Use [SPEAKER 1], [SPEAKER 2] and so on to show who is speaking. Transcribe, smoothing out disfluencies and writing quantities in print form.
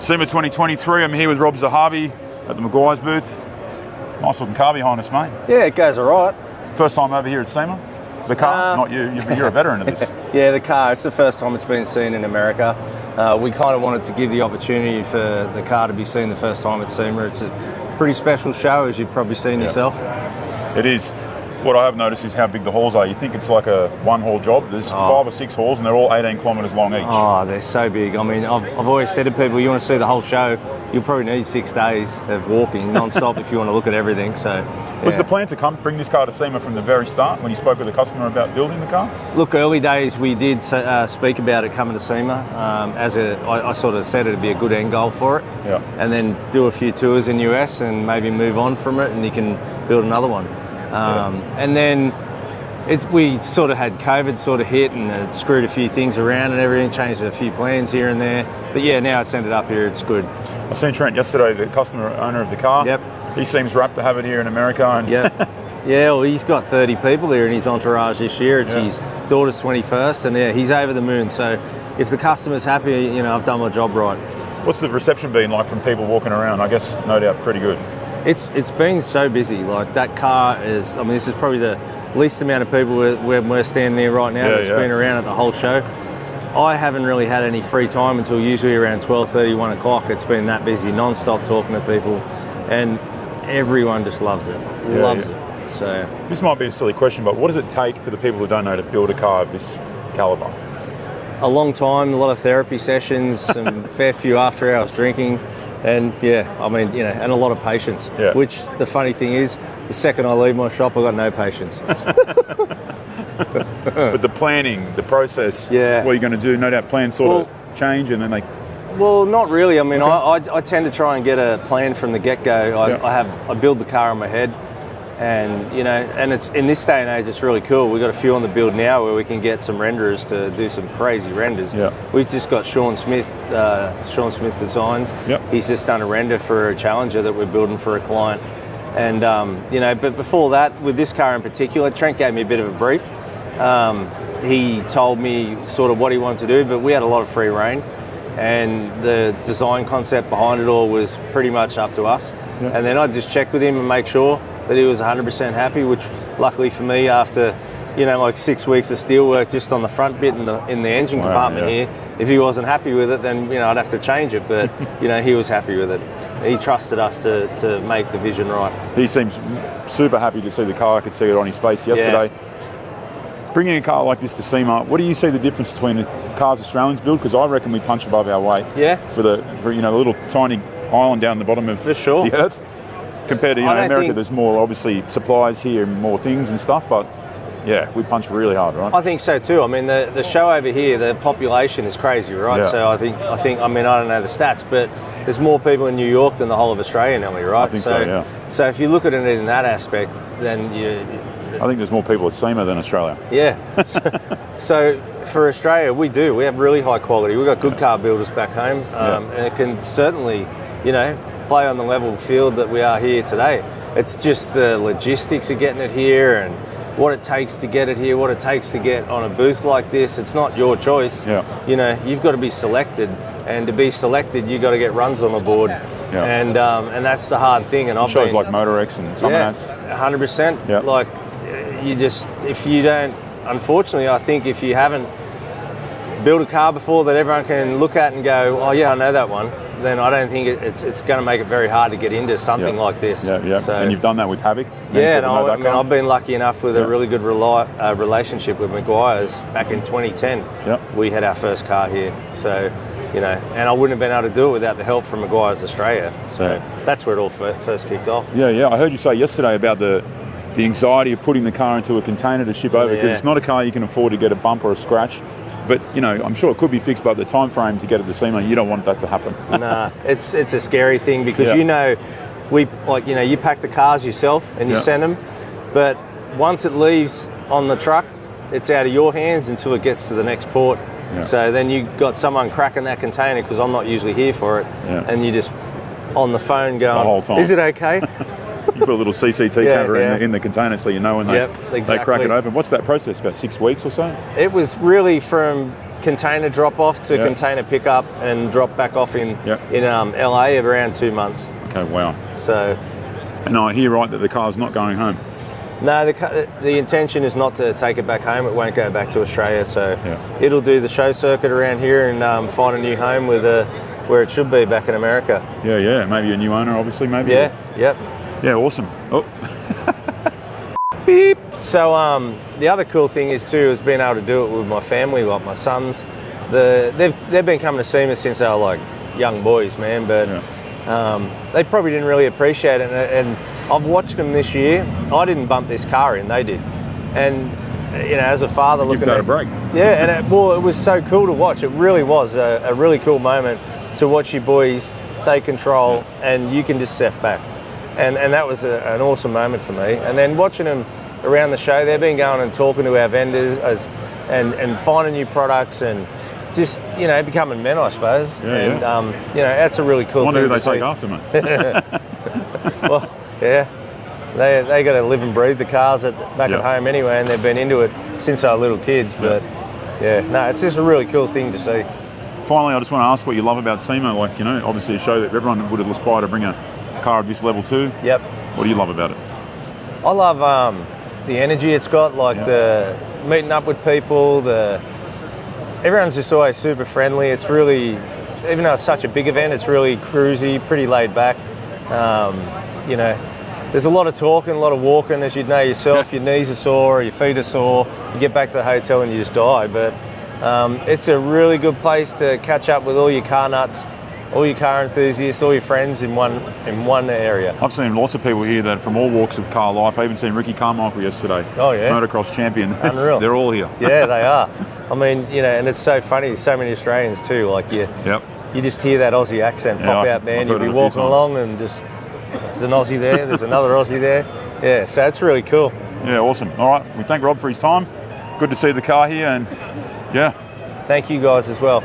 [SPEAKER 1] SEMA 2023, I'm here with Rob Zahabi at the Meguiar's booth. Nice looking car behind us, mate.
[SPEAKER 2] Yeah, it goes all right.
[SPEAKER 1] First time over here at SEMA? The car? Not you, you're a veteran of this.
[SPEAKER 2] Yeah, the car, it's the first time it's been seen in America. We kind of wanted to give the opportunity for the car to be seen the first time at SEMA. It's a pretty special show, as you've probably seen yourself.
[SPEAKER 1] It is. What I have noticed is how big the halls are. You think it's like a one-hall job. There's 5 or 6 halls, and they're all 18 kilometres long each.
[SPEAKER 2] Oh, they're so big. I mean, I've always said to people, you want to see the whole show, you'll probably need 6 days of walking non-stop if you want to look at everything. So, yeah.
[SPEAKER 1] Was the plan to bring this car to SEMA from the very start when you spoke with the customer about building the car?
[SPEAKER 2] Look, early days we did speak about it coming to SEMA. I sort of said it'd be a good end goal for it.
[SPEAKER 1] Yeah.
[SPEAKER 2] And then do a few tours in US and maybe move on from it, and you can build another one. And then we sort of had COVID sort of hit, and it screwed a few things around and everything, changed a few plans here and there. But yeah, now it's ended up here, it's good.
[SPEAKER 1] I seen Trent yesterday, the customer owner of the car.
[SPEAKER 2] Yep.
[SPEAKER 1] He seems rapt to have it here in America. And
[SPEAKER 2] yeah, well, he's got 30 people here in his entourage this year. It's his daughter's 21st, and yeah, he's over the moon. So if the customer's happy, you know, I've done my job right.
[SPEAKER 1] What's the reception been like from people walking around? I guess, no doubt, pretty good.
[SPEAKER 2] It's been so busy. Like, that car is, I mean, this is probably the least amount of people we're standing there right now that's been around at the whole show. I haven't really had any free time until usually around 12:30, 1 o'clock. It's been that busy, non-stop talking to people, and everyone just loves it. Loves it. So
[SPEAKER 1] this might be a silly question, but what does it take for the people who don't know to build a car of this calibre?
[SPEAKER 2] A long time, a lot of therapy sessions, some fair few after hours drinking. And yeah, I mean, you know, and a lot of patience. Yeah. Which the funny thing is, the second I leave my shop, I've got no patience.
[SPEAKER 1] But the planning, the process, what are you going to do? No doubt plans sort of change, and then they...
[SPEAKER 2] Well, not really. I mean, I tend to try and get a plan from the get-go. I build the car in my head, and you know, and it's in this day and age, it's really cool. We've got a few on the build now where we can get some renderers to do some crazy renders. Yeah. We've just got Sean Smith Designs. Yep. He's just done a render for a Challenger that we're building for a client. And, you know, but before that, with this car in particular, Trent gave me a bit of a brief. He told me sort of what he wanted to do, but we had a lot of free reign. And the design concept behind it all was pretty much up to us. Yep. And then I just checked with him and make sure that he was 100% happy, which luckily for me, after, you know, like 6 weeks of steel work just on the front bit in the engine compartment here, if he wasn't happy with it, then, you know, I'd have to change it. But, you know, he was happy with it. He trusted us to make the vision right. He
[SPEAKER 1] seems super happy to see the car. I could see it on his face yesterday. Yeah. Bringing a car like this to SEMA, what do you see the difference between the cars Australians build? Because I reckon we punch above our weight. Yeah. For you know, the little tiny island down the bottom of the earth. Compared to, you know, America, there's more, obviously, supplies here and more things and stuff, but yeah, we punch really hard, right?
[SPEAKER 2] I think so too. I mean, the show over here, the population is crazy, right? Yeah. So I think, I mean, I don't know the stats, but there's more people in New York than the whole of Australia, nearly, right?
[SPEAKER 1] I think so, yeah.
[SPEAKER 2] So if you look at it in that aspect, then
[SPEAKER 1] I think there's more people at SEMA than Australia.
[SPEAKER 2] Yeah. So for Australia, we have really high quality. We've got good car builders back home, and it can certainly, you know, play on the level field that we are here today. It's just the logistics of getting it here and what it takes to get it here, what it takes to get on a booth like this. It's not your choice. Yeah. You know, you've got to be selected, and to be selected, you've got to get runs on the board. Yeah. And that's the hard thing. And
[SPEAKER 1] shows like MotorX and some of that's
[SPEAKER 2] 100%. Yeah. Like, you just, if you don't, unfortunately, I think if you haven't built a car before that everyone can look at and go, oh yeah, I know that one, then I don't think it's going to make it very hard to get into something like this.
[SPEAKER 1] Yeah, yeah. So, and you've done that with Havoc?
[SPEAKER 2] Yeah, I mean, I've been lucky enough with a really good relationship with Meguiar's back in 2010. Yep. We had our first car here. So, you know, and I wouldn't have been able to do it without the help from Meguiar's Australia. So that's where it all first kicked off.
[SPEAKER 1] Yeah, yeah. I heard you say yesterday about the anxiety of putting the car into a container to ship over, because it's not a car you can afford to get a bump or a scratch. But, you know, I'm sure it could be fixed by the time frame to get it to SEMA. You don't want that to happen.
[SPEAKER 2] Nah, it's a scary thing because, you know, you pack the cars yourself and you send them. But once it leaves on the truck, it's out of your hands until it gets to the next port. Yeah. So then you got someone cracking that container, because I'm not usually here for it. Yeah. And you just on the phone going, the whole time. Is it okay?
[SPEAKER 1] You put a little CCT camera in the container so you know when they crack it open. What's that process, about 6 weeks or so?
[SPEAKER 2] It was really from container drop off to container pickup and drop back off in LA around 2 months.
[SPEAKER 1] Okay, wow.
[SPEAKER 2] So,
[SPEAKER 1] and I hear right that the car's not going home.
[SPEAKER 2] No, the intention is not to take it back home. It won't go back to Australia, so it'll do the show circuit around here and find a new home with where it should be back in America.
[SPEAKER 1] Yeah. Maybe a new owner, obviously. Maybe.
[SPEAKER 2] Yeah. Yep.
[SPEAKER 1] Yeah. Awesome. Oh.
[SPEAKER 2] Beep. So the other cool thing is being able to do it with my family, like my sons. They've been coming to SEMA since they were like young boys, man. But they probably didn't really appreciate it, and I've watched them this year. I didn't bump this car in, they did. And, as a father looking at it.
[SPEAKER 1] Give that a break.
[SPEAKER 2] Yeah, and it was so cool to watch. It really was a really cool moment to watch your boys take control and you can just step back. And that was an awesome moment for me. And then watching them around the show, they've been going and talking to our vendors and finding new products and just, becoming men, I suppose. That's a really cool thing.
[SPEAKER 1] I wonder who they take after, mate.
[SPEAKER 2] Well, yeah, they got to live and breathe the cars back at home anyway, and they've been into it since they were little kids. But it's just a really cool thing to see.
[SPEAKER 1] Finally, I just want to ask what you love about SEMA. Like, obviously a show that everyone would aspire to bring a car of this level to.
[SPEAKER 2] Yep.
[SPEAKER 1] What do you love about it?
[SPEAKER 2] I love the energy it's got, like the meeting up with people. Everyone's just always super friendly. It's really, even though it's such a big event, it's really cruisy, pretty laid back. There's a lot of talking, a lot of walking, as you'd know yourself. Your knees are sore, or your feet are sore. You get back to the hotel and you just die. But it's a really good place to catch up with all your car nuts, all your car enthusiasts, all your friends in one area.
[SPEAKER 1] I've seen lots of people here that from all walks of car life. I even seen Ricky Carmichael yesterday.
[SPEAKER 2] Oh yeah,
[SPEAKER 1] motocross champion.
[SPEAKER 2] Unreal.
[SPEAKER 1] They're all here.
[SPEAKER 2] Yeah, they are. I mean, and it's so funny. There's so many Australians too. Like you just hear that Aussie accent pop out there, and you'll be walking along and just there's an Aussie there, there's another Aussie there. Yeah, so it's really cool.
[SPEAKER 1] Yeah, awesome. All right, we thank Rob for his time. Good to see the car here, and
[SPEAKER 2] thank you guys as well.